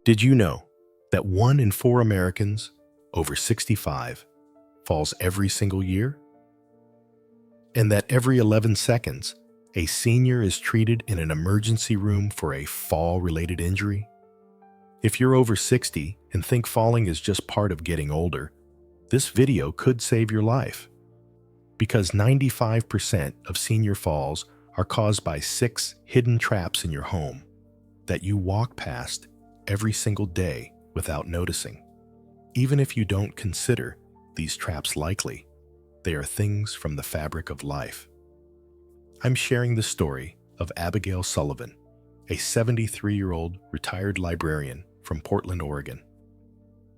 Did you know that 1 in 4 Americans over 65 falls every single year? And that every 11 seconds, a senior is treated in an emergency room for a fall-related injury? If you're over 60 and think falling is just part of getting older, this video could save your life. Because 95% of senior falls are caused by 6 hidden traps in your home that you walk past every single day without noticing. Even if you don't consider these traps likely, they are things from the fabric of life. I'm sharing the story of Abigail Sullivan, a 73-year-old retired librarian from Portland, Oregon.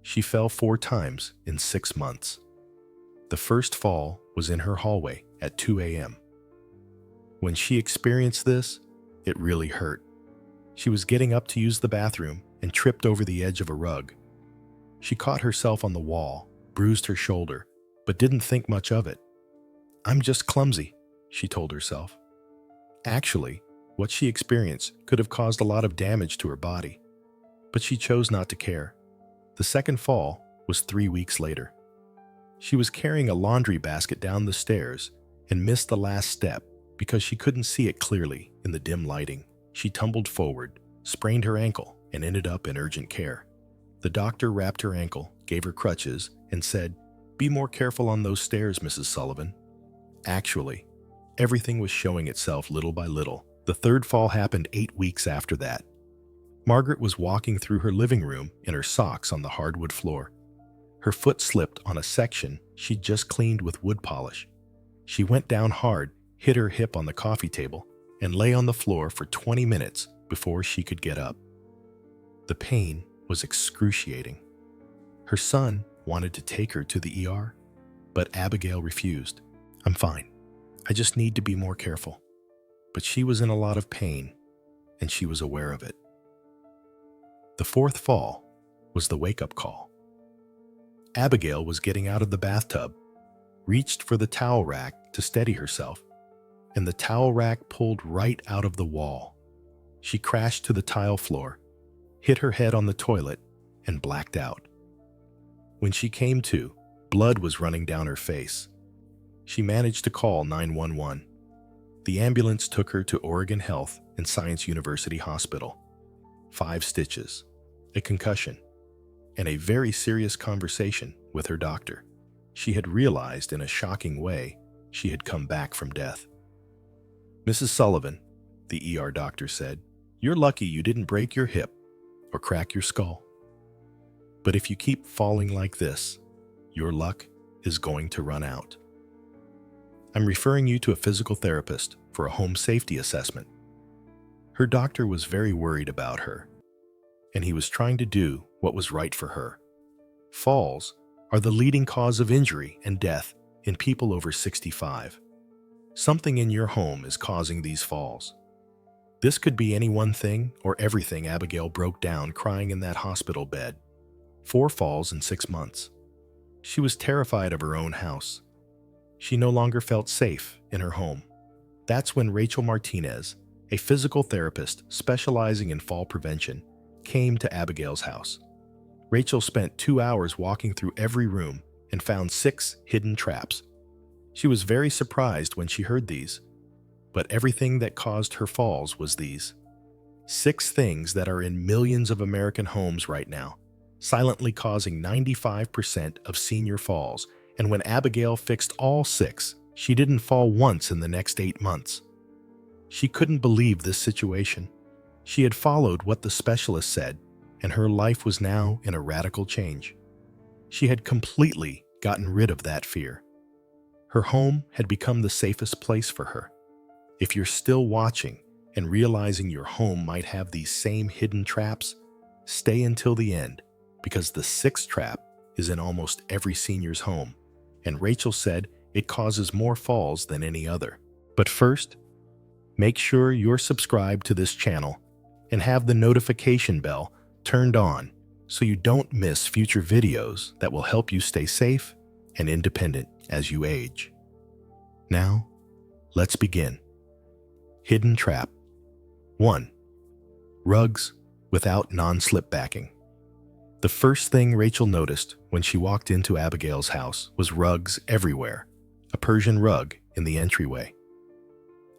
She fell 4 times in 6 months. The first fall was in her hallway at 2 a.m. When she experienced this, it really hurt. She was getting up to use the bathroom and tripped over the edge of a rug. She caught herself on the wall, bruised her shoulder, but didn't think much of it. "I'm just clumsy," she told herself. Actually, what she experienced could have caused a lot of damage to her body, but she chose not to care. The second fall was 3 weeks later. She was carrying a laundry basket down the stairs and missed the last step because she couldn't see it clearly in the dim lighting. She tumbled forward, sprained her ankle, and ended up in urgent care. The doctor wrapped her ankle, gave her crutches, and said, "Be more careful on those stairs, Mrs. Sullivan." Actually, everything was showing itself little by little. The third fall happened 8 weeks after that. Margaret was walking through her living room in her socks on the hardwood floor. Her foot slipped on a section she'd just cleaned with wood polish. She went down hard, hit her hip on the coffee table, and lay on the floor for 20 minutes before she could get up. The pain was excruciating. Her son wanted to take her to the ER, but Abigail refused. "I'm fine. I just need to be more careful." But she was in a lot of pain, and she was aware of it. The fourth fall was the wake-up call. Abigail was getting out of the bathtub, reached for the towel rack to steady herself, and the towel rack pulled right out of the wall. She crashed to the tile floor, hit her head on the toilet, and blacked out. When she came to, blood was running down her face. She managed to call 911. The ambulance took her to Oregon Health and Science University Hospital. 5 stitches, a concussion, and a very serious conversation with her doctor. She had realized in a shocking way she had come back from death. "Mrs. Sullivan," the ER doctor said, "you're lucky you didn't break your hip or crack your skull. But if you keep falling like this, your luck is going to run out. I'm referring you to a physical therapist for a home safety assessment." Her doctor was very worried about her, and he was trying to do what was right for her. Falls are the leading cause of injury and death in people over 65. Something in your home is causing these falls. This could be any one thing or everything. Abigail broke down crying in that hospital bed. 4 falls in 6 months. She was terrified of her own house. She no longer felt safe in her home. That's when Rachel Martinez, a physical therapist specializing in fall prevention, came to Abigail's house. Rachel spent 2 hours walking through every room and found 6 hidden traps. She was very surprised when she heard these, but everything that caused her falls was these. 6 things that are in millions of American homes right now, silently causing 95% of senior falls. And when Abigail fixed all 6, she didn't fall once in the next 8 months. She couldn't believe this situation. She had followed what the specialist said, and her life was now in a radical change. She had completely gotten rid of that fear. Her home had become the safest place for her. If you're still watching and realizing your home might have these same hidden traps, stay until the end, because the 6th trap is in almost every senior's home, and Rachel said it causes more falls than any other. But first, make sure you're subscribed to this channel and have the notification bell turned on so you don't miss future videos that will help you stay safe and independent as you age. Now, let's begin. Hidden trap. 1. Rugs without non-slip backing. The first thing Rachel noticed when she walked into Abigail's house was rugs everywhere, a Persian rug in the entryway,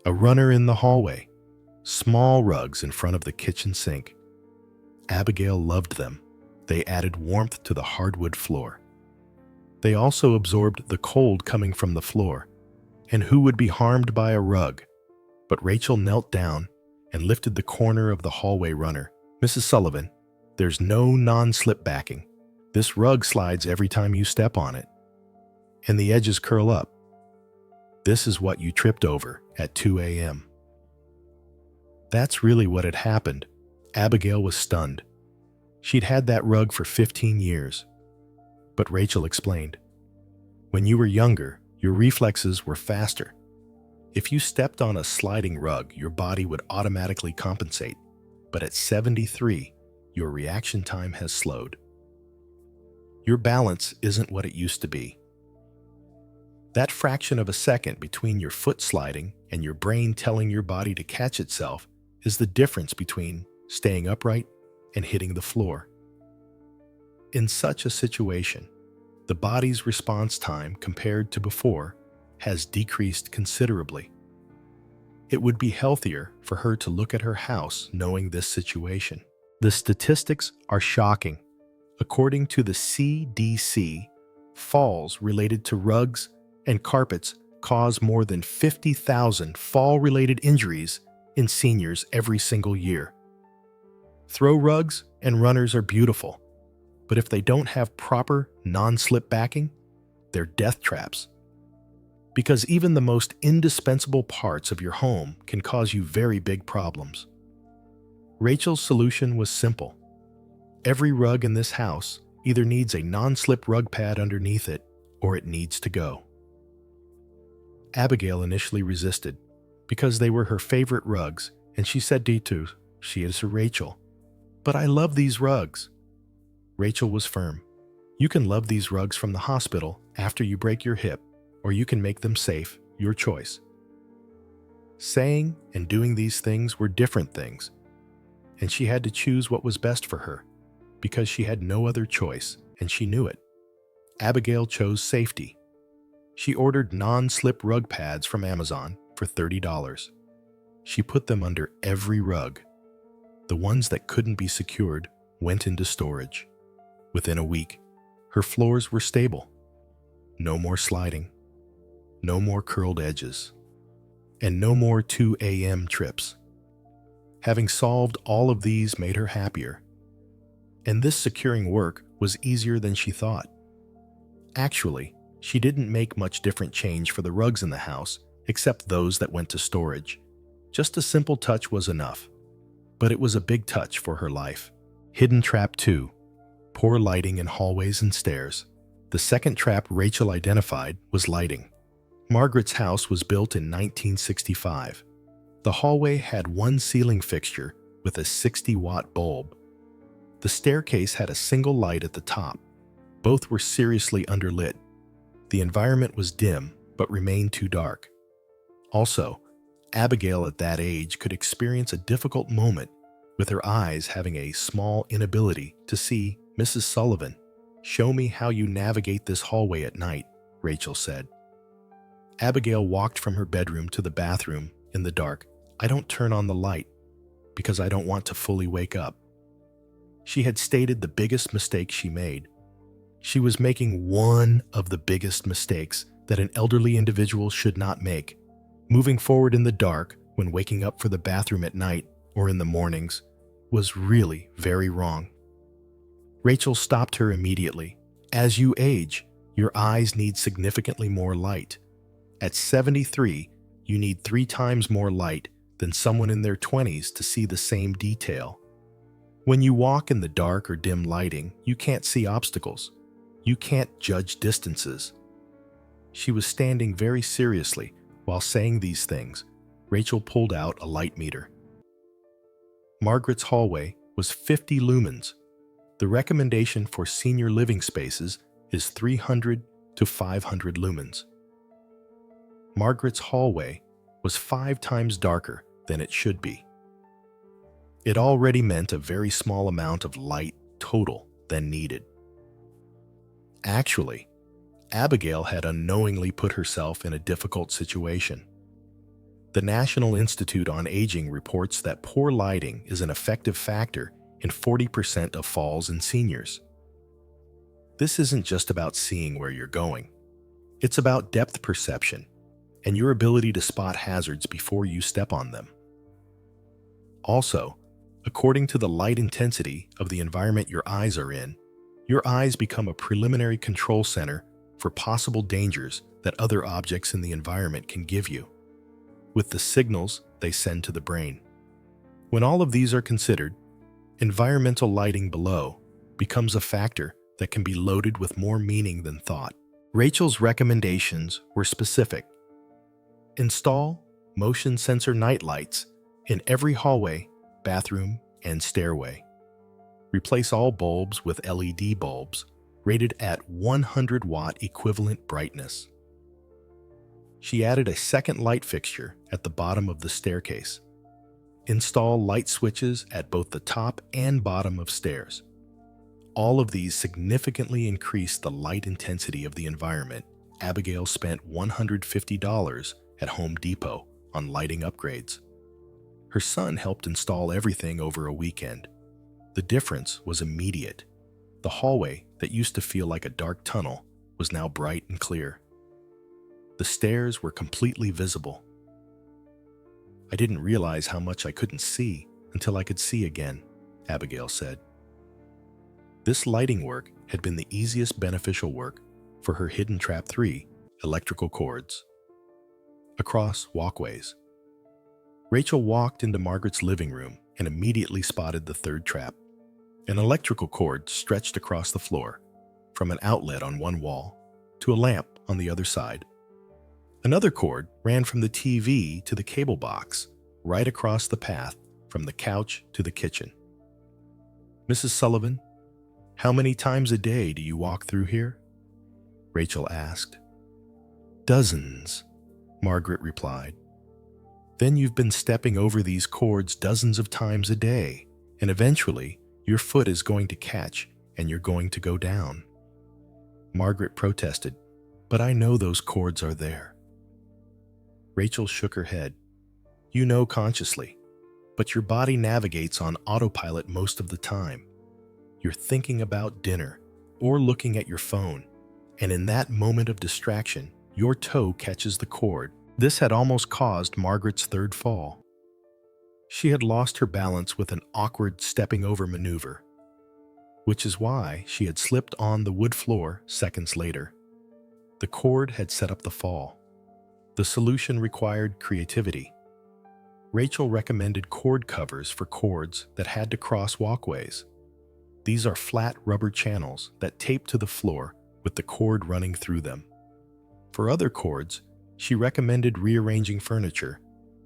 a runner in the hallway, small rugs in front of the kitchen sink. Abigail loved them. They added warmth to the hardwood floor. They also absorbed the cold coming from the floor. And who would be harmed by a rug? But Rachel knelt down and lifted the corner of the hallway runner. "Mrs. Sullivan, there's no non-slip backing. This rug slides every time you step on it, and the edges curl up. This is what you tripped over at 2 a.m. That's really what had happened. Abigail was stunned. She'd had that rug for 15 years. But Rachel explained, "When you were younger, your reflexes were faster. If you stepped on a sliding rug, your body would automatically compensate. But at 73, your reaction time has slowed. Your balance isn't what it used to be. That fraction of a second between your foot sliding and your brain telling your body to catch itself is the difference between staying upright and hitting the floor. In such a situation, the body's response time compared to before has decreased considerably. It would be healthier for her to look at her house knowing this situation. The statistics are shocking. According to the CDC, falls related to rugs and carpets cause more than 50,000 fall-related injuries in seniors every single year. Throw rugs and runners are beautiful, but if they don't have proper non-slip backing, they're death traps. Because even the most indispensable parts of your home can cause you very big problems. Rachel's solution was simple. Every rug in this house either needs a non-slip rug pad underneath it or it needs to go. Abigail initially resisted because they were her favorite rugs, and she said she is Rachel, "But I love these rugs." Rachel was firm. "You can love these rugs from the hospital after you break your hip, or you can make them safe, your choice." Saying and doing these things were different things, and she had to choose what was best for her, because she had no other choice, and she knew it. Abigail chose safety. She ordered non-slip rug pads from Amazon for $30. She put them under every rug. The ones that couldn't be secured went into storage. Within a week, her floors were stable. No more sliding, no more curled edges, and no more 2 a.m. trips. Having solved all of these made her happier. And this securing work was easier than she thought. Actually, she didn't make much different change for the rugs in the house, except those that went to storage. Just a simple touch was enough. But it was a big touch for her life. Hidden trap 2. Poor lighting in hallways and stairs. The second trap Rachel identified was lighting. Margaret's house was built in 1965. The hallway had one ceiling fixture with a 60-watt bulb. The staircase had a single light at the top. Both were seriously underlit. The environment was dim, but remained too dark. Also, Abigail at that age could experience a difficult moment with her eyes having a small inability to see. "Mrs. Sullivan, show me how you navigate this hallway at night," Rachel said. Abigail walked from her bedroom to the bathroom in the dark. "I don't turn on the light because I don't want to fully wake up." She had stated the biggest mistake she made. She was making one of the biggest mistakes that an elderly individual should not make. Moving forward in the dark when waking up for the bathroom at night or in the mornings was really very wrong. Rachel stopped her immediately. "As you age, your eyes need significantly more light. At 73, you need 3 times more light than someone in their 20s to see the same detail. When you walk in the dark or dim lighting, you can't see obstacles. You can't judge distances." She was standing very seriously while saying these things. Rachel pulled out a light meter. Margaret's hallway was 50 lumens. The recommendation for senior living spaces is 300 to 500 lumens. Margaret's hallway was 5 times darker than it should be. It already meant a very small amount of light total than needed. Actually, Abigail had unknowingly put herself in a difficult situation. The National Institute on Aging reports that poor lighting is an effective factor in 40% of falls in seniors. This isn't just about seeing where you're going. It's about depth perception and your ability to spot hazards before you step on them. Also, according to the light intensity of the environment your eyes are in, your eyes become a preliminary control center for possible dangers that other objects in the environment can give you, with the signals they send to the brain. When all of these are considered, environmental lighting below becomes a factor that can be loaded with more meaning than thought. Rachel's recommendations were specific. Install motion sensor night lights in every hallway, bathroom, and stairway. Replace all bulbs with LED bulbs rated at 100-watt equivalent brightness. She added a second light fixture at the bottom of the staircase. Install light switches at both the top and bottom of stairs. All of these significantly increased the light intensity of the environment. Abigail spent $150 at Home Depot on lighting upgrades. Her son helped install everything over a weekend. The difference was immediate. The hallway that used to feel like a dark tunnel was now bright and clear. The stairs were completely visible. "I didn't realize how much I couldn't see until I could see again," Abigail said. This lighting work had been the easiest beneficial work for her hidden trap 3 electrical cords. Across walkways. Rachel walked into Margaret's living room and immediately spotted the third trap. An electrical cord stretched across the floor, from an outlet on one wall to a lamp on the other side. Another cord ran from the TV to the cable box, right across the path from the couch to the kitchen. "Mrs. Sullivan, how many times a day do you walk through here?" Rachel asked. "Dozens," Margaret replied. "Then you've been stepping over these cords dozens of times a day, and eventually your foot is going to catch and you're going to go down." Margaret protested, "But I know those cords are there." Rachel shook her head. "You know consciously, but your body navigates on autopilot most of the time. You're thinking about dinner or looking at your phone, and in that moment of distraction, your toe catches the cord." This had almost caused Margaret's third fall. She had lost her balance with an awkward stepping over maneuver, which is why she had slipped on the wood floor seconds later. The cord had set up the fall. The solution required creativity. Rachel recommended cord covers for cords that had to cross walkways. These are flat rubber channels that tape to the floor with the cord running through them. For other cords, she recommended rearranging furniture,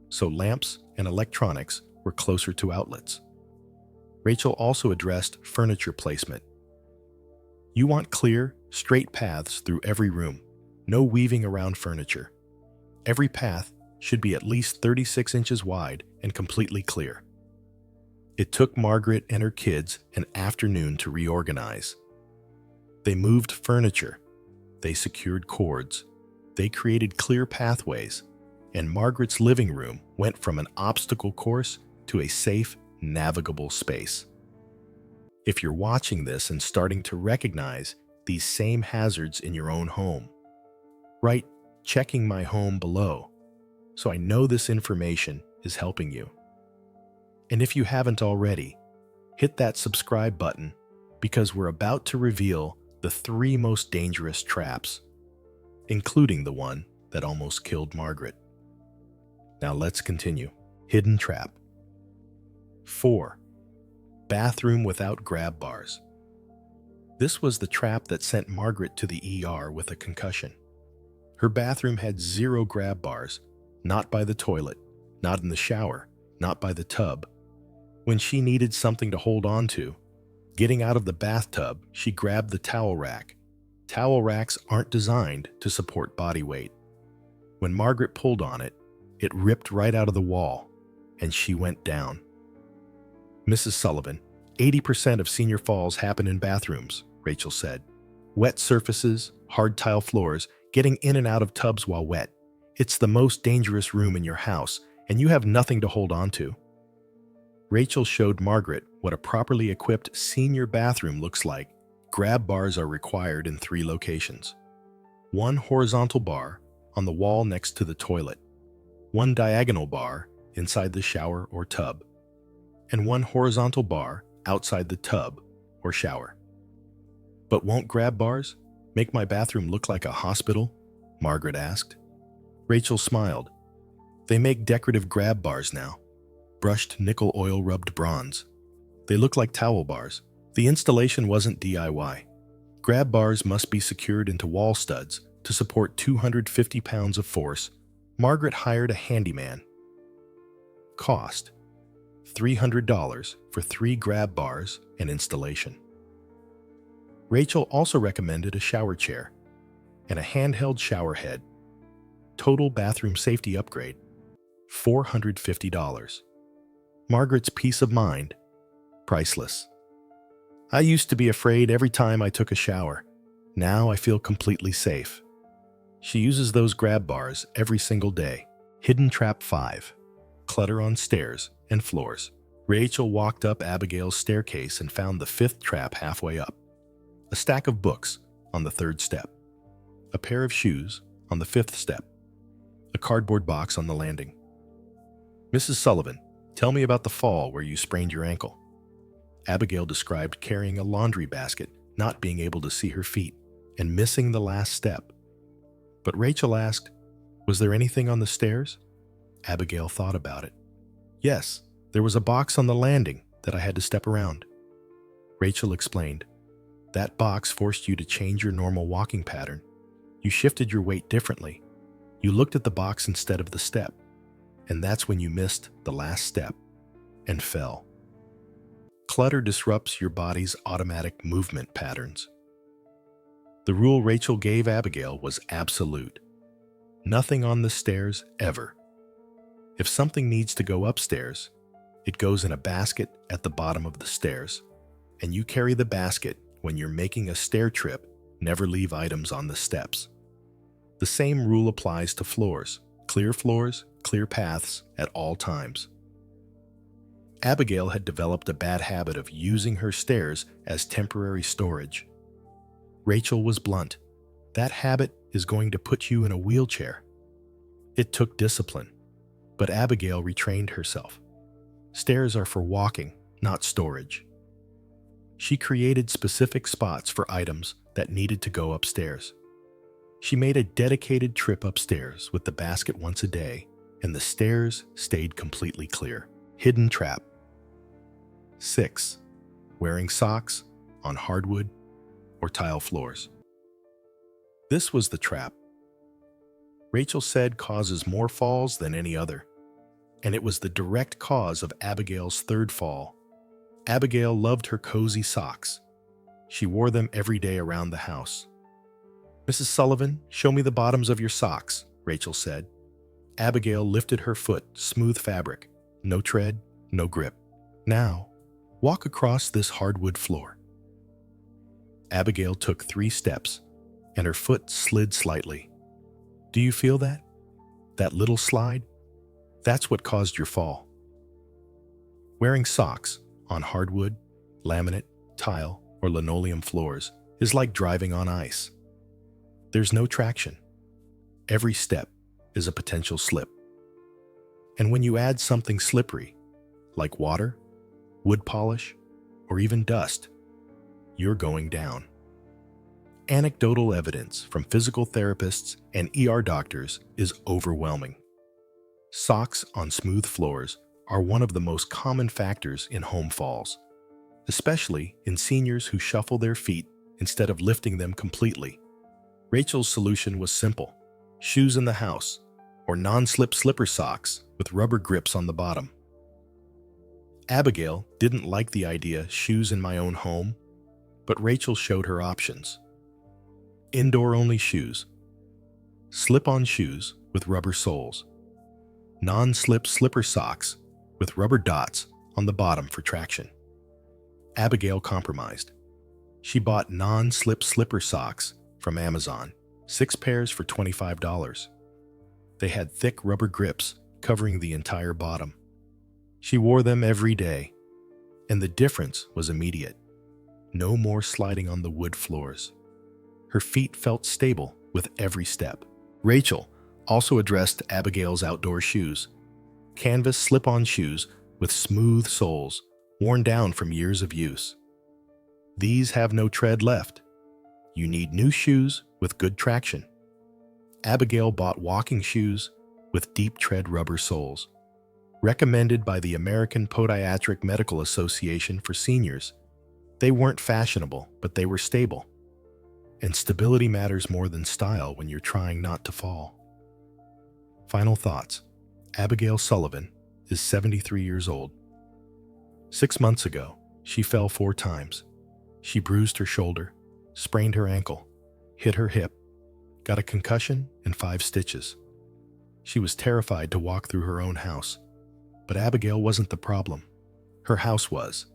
so lamps and electronics were closer to outlets. Rachel also addressed furniture placement. You want clear, straight paths through every room, no weaving around furniture. Every path should be at least 36 inches wide and completely clear. It took Margaret and her kids an afternoon to reorganize. They moved furniture, they secured cords, they created clear pathways, and Margaret's living room went from an obstacle course to a safe, navigable space. If you're watching this and starting to recognize these same hazards in your own home, write "checking my home" below, so I know this information is helping you. And if you haven't already, hit that subscribe button because we're about to reveal the 3 most dangerous traps, including the one that almost killed Margaret. Now let's continue. Hidden trap. 4. Bathroom without grab bars. This was the trap that sent Margaret to the ER with a concussion. Her bathroom had 0 grab bars, not by the toilet, not in the shower, not by the tub. When she needed something to hold on to, getting out of the bathtub, she grabbed the towel rack. Towel racks aren't designed to support body weight. When Margaret pulled on it, it ripped right out of the wall, and she went down. Mrs. Sullivan, 80% of senior falls happen in bathrooms, Rachel said. Wet surfaces, hard tile floors, getting in and out of tubs while wet. It's the most dangerous room in your house, and you have nothing to hold on to. Rachel showed Margaret what a properly equipped senior bathroom looks like. Grab bars are required in 3 locations. 1 horizontal bar on the wall next to the toilet, 1 diagonal bar inside the shower or tub, and 1 horizontal bar outside the tub or shower. But won't grab bars make my bathroom look like a hospital? Margaret asked. Rachel smiled. They make decorative grab bars now. Brushed nickel oil rubbed bronze. They look like towel bars. The installation wasn't DIY. Grab bars must be secured into wall studs to support 250 pounds of force. Margaret hired a handyman. Cost: $300 for 3 grab bars and installation. Rachel also recommended a shower chair and a handheld shower head. Total bathroom safety upgrade: $450. Margaret's peace of mind: priceless. I used to be afraid every time I took a shower. Now I feel completely safe. She uses those grab bars every single day. Hidden trap 5. Clutter on stairs and floors. Rachel walked up Abigail's staircase and found the 5th trap halfway up. A stack of books on the 3rd step. A pair of shoes on the 5th step. A cardboard box on the landing. Mrs. Sullivan, tell me about the fall where you sprained your ankle. Abigail described carrying a laundry basket, not being able to see her feet, and missing the last step. But Rachel asked, was there anything on the stairs? Abigail thought about it. Yes, there was a box on the landing that I had to step around. Rachel explained, that box forced you to change your normal walking pattern. You shifted your weight differently. You looked at the box instead of the step, and that's when you missed the last step and fell. Clutter disrupts your body's automatic movement patterns. The rule Rachel gave Abigail was absolute. Nothing on the stairs ever. If something needs to go upstairs, it goes in a basket at the bottom of the stairs, and you carry the basket when you're making a stair trip. Never leave items on the steps. The same rule applies to floors, clear paths at all times. Abigail had developed a bad habit of using her stairs as temporary storage. Rachel was blunt. That habit is going to put you in a wheelchair. It took discipline, but Abigail retrained herself. Stairs are for walking, not storage. She created specific spots for items that needed to go upstairs. She made a dedicated trip upstairs with the basket once a day, and the stairs stayed completely clear. Hidden trap. 6. Wearing socks on hardwood or tile floors. This was the trap. Rachel said causes more falls than any other, and it was the direct cause of Abigail's 3rd fall. Abigail loved her cozy socks. She wore them every day around the house. Mrs. Sullivan, show me the bottoms of your socks, Rachel said. Abigail lifted her foot, smooth fabric, no tread, no grip. Now, walk across this hardwood floor. Abigail took 3 steps, and her foot slid slightly. Do you feel that? That little slide? That's what caused your fall. Wearing socks on hardwood, laminate, tile, or linoleum floors is like driving on ice. There's no traction. Every step is a potential slip. And when you add something slippery, like water, wood polish, or even dust, you're going down. Anecdotal evidence from physical therapists and ER doctors is overwhelming. Socks on smooth floors are one of the most common factors in home falls, especially in seniors who shuffle their feet instead of lifting them completely. Rachel's solution was simple: shoes in the house, or non-slip slipper socks with rubber grips on the bottom. Abigail didn't like the idea shoes in my own home, but Rachel showed her options. Indoor-only shoes, slip-on shoes with rubber soles, non-slip slipper socks with rubber dots on the bottom for traction. Abigail compromised. She bought non-slip slipper socks from Amazon, 6 pairs for $25. They had thick rubber grips covering the entire bottom. She wore them every day, and the difference was immediate. No more sliding on the wood floors. Her feet felt stable with every step. Rachel also addressed Abigail's outdoor shoes. Canvas slip-on shoes with smooth soles, worn down from years of use. These have no tread left. You need new shoes with good traction. Abigail bought walking shoes with deep tread rubber soles. Recommended by the American Podiatric Medical Association for seniors, they weren't fashionable, but they were stable. And stability matters more than style when you're trying not to fall. Final thoughts. Abigail Sullivan is 73 years old. 6 months ago, she fell 4 times. She bruised her shoulder, sprained her ankle, hit her hip, got a concussion and 5 stitches. She was terrified to walk through her own house. But Abigail wasn't the problem. Her house was.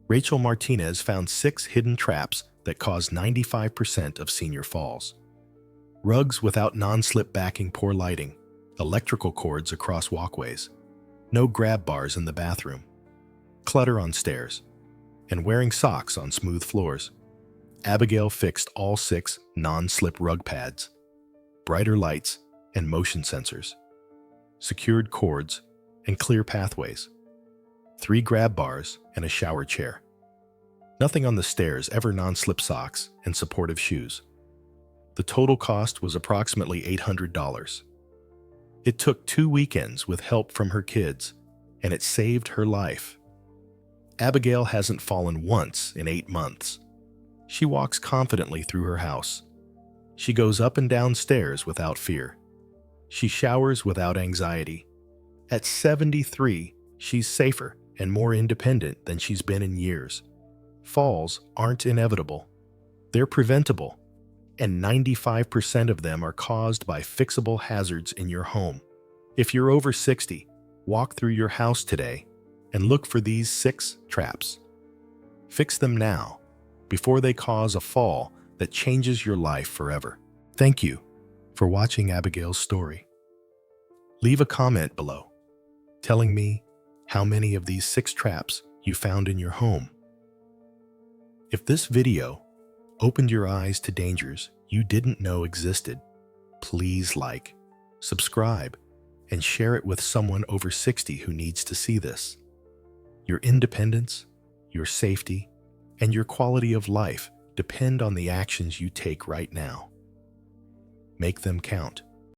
Rachel Martinez found 6 hidden traps that cause 95% of senior falls. Rugs without non-slip backing, poor lighting, electrical cords across walkways, no grab bars in the bathroom, clutter on stairs, and wearing socks on smooth floors. Abigail fixed all 6 non-slip rug pads, brighter lights and motion sensors, secured cords and clear pathways, 3 grab bars and a shower chair. Nothing on the stairs, ever non-slip socks and supportive shoes. The total cost was approximately $800. It took 2 weekends with help from her kids, and it saved her life. Abigail hasn't fallen once in 8 months. She walks confidently through her house. She goes up and down stairs without fear. She showers without anxiety. At 73, she's safer and more independent than she's been in years. Falls aren't inevitable. They're preventable, and 95% of them are caused by fixable hazards in your home. If you're over 60, walk through your house today and look for these 6 traps. Fix them now, before they cause a fall that changes your life forever. Thank you for watching Abigail's story. Leave a comment below, telling me how many of these 6 traps you found in your home. If this video opened your eyes to dangers you didn't know existed, please like, subscribe, and share it with someone over 60 who needs to see this. Your independence, your safety, and your quality of life depend on the actions you take right now. Make them count.